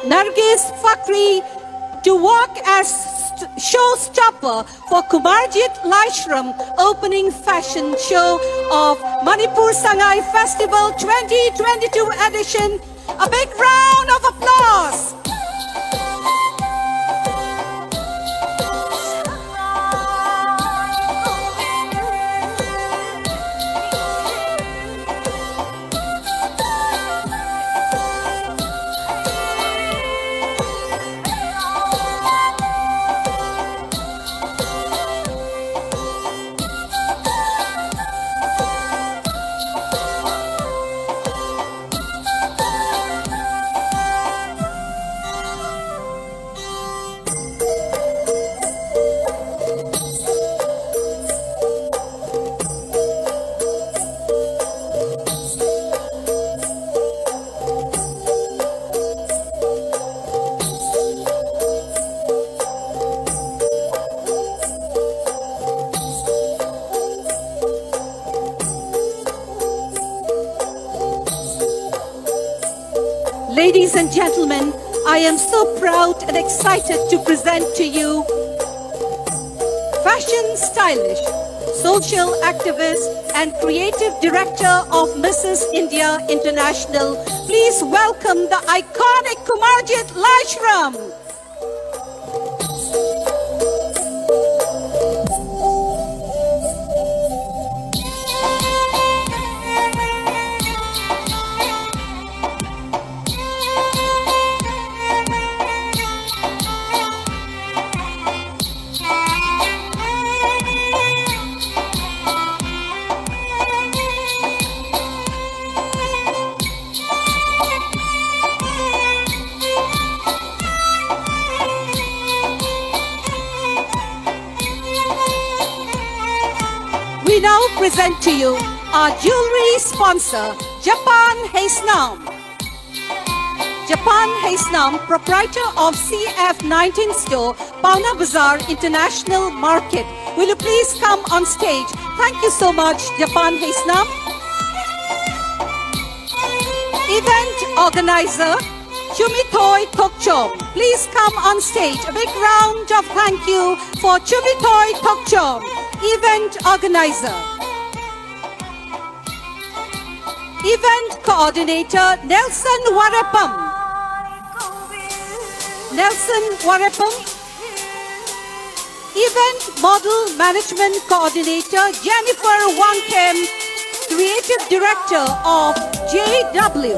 Nargis Fakhri to work as showstopper for Kumarjit Laishram opening fashion show of Manipur Sangai Festival 2022 edition. A big round of applause. Ladies and gentlemen, I am so proud and excited to present to you fashion stylish, social activist and creative director of Mrs. India International. Please welcome the iconic Kumarjit Laishram. We now present to you our jewelry sponsor, Japan Haisnam. Japan Haisnam, proprietor of CF19 store, Pauna Bazaar International Market. Will you please come on stage? Thank you so much, Japan Haisnam. Event organizer, Chumitoy Tokchom. Please come on stage. A big round of thank you for Chumitoy Tokchom, event organizer. Event coordinator, Nelson Warepam. Nelson Warepam. Event model management coordinator, Jennifer Wangkem, creative director of JW.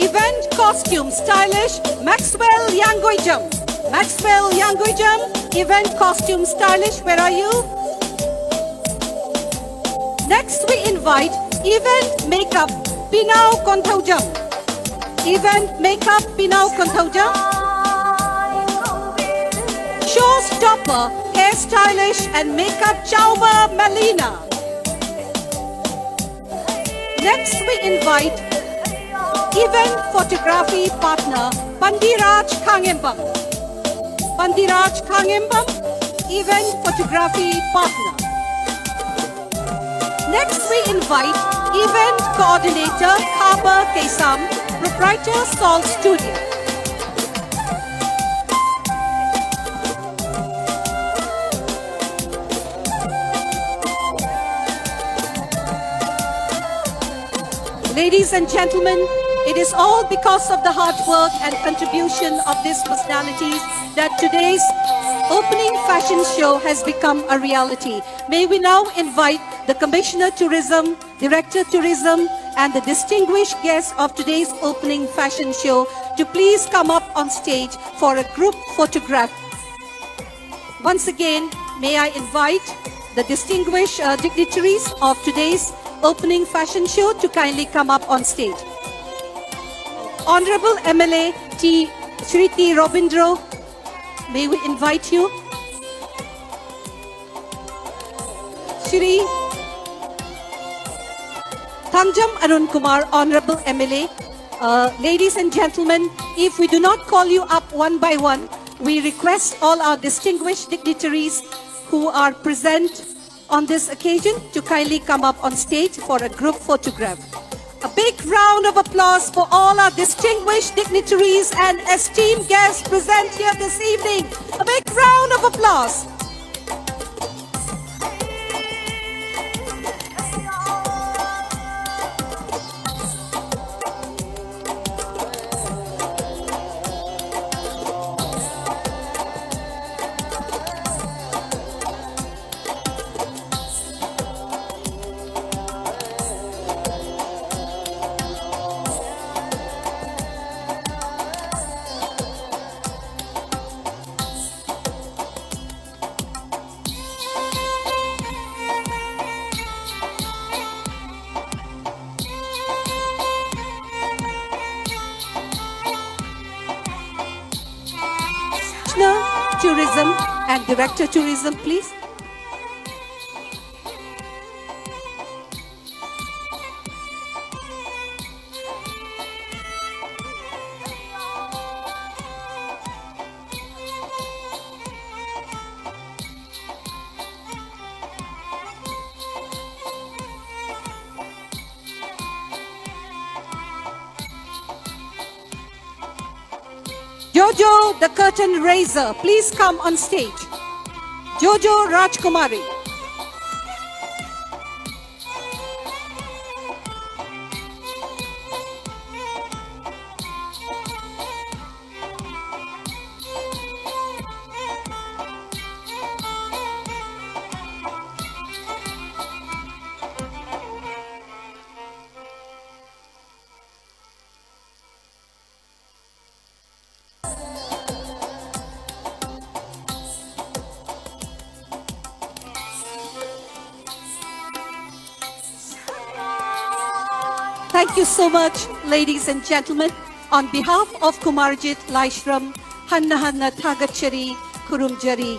Event costume stylish, Maxwell Yangoijam. Maxwell Yangoijam, event costume stylish, where are you? Next we invite event makeup, Pinau Kontaujam. Event makeup, Pinau Kontaujam. Showstopper, hairstylish and makeup, Chauva Melina. Next we invite event photography partner, Pandiraj Khangembam. Pandiraj Khangembam, event photography partner. Next we invite event coordinator, Khaba Kesam, proprietor Salt Studio. Ladies and gentlemen, it is all because of the hard work and contribution of these personalities that today's opening fashion show has become a reality. May we now invite the Commissioner Tourism, Director Tourism and the distinguished guests of today's opening fashion show to please come up on stage for a group photograph. Once again, may I invite the distinguished dignitaries of today's opening fashion show to kindly come up on stage. Honorable MLA T. Shriti Robindro, may we invite you? Shri Thangjam Arun Kumar, Honorable MLA. Ladies and gentlemen, if we do not call you up one by one, we request all our distinguished dignitaries who are present on this occasion to kindly come up on stage for a group photograph. A big round of applause for all our distinguished dignitaries and esteemed guests present here this evening. A big round of applause. Tourism and Director Tourism, please. Jojo, the curtain raiser, please come on stage. Jojo Rajkumari. Thank you so much, ladies and gentlemen. On behalf of Kumarjit Laishram, Hanna Hanna Thagachari Kurumjari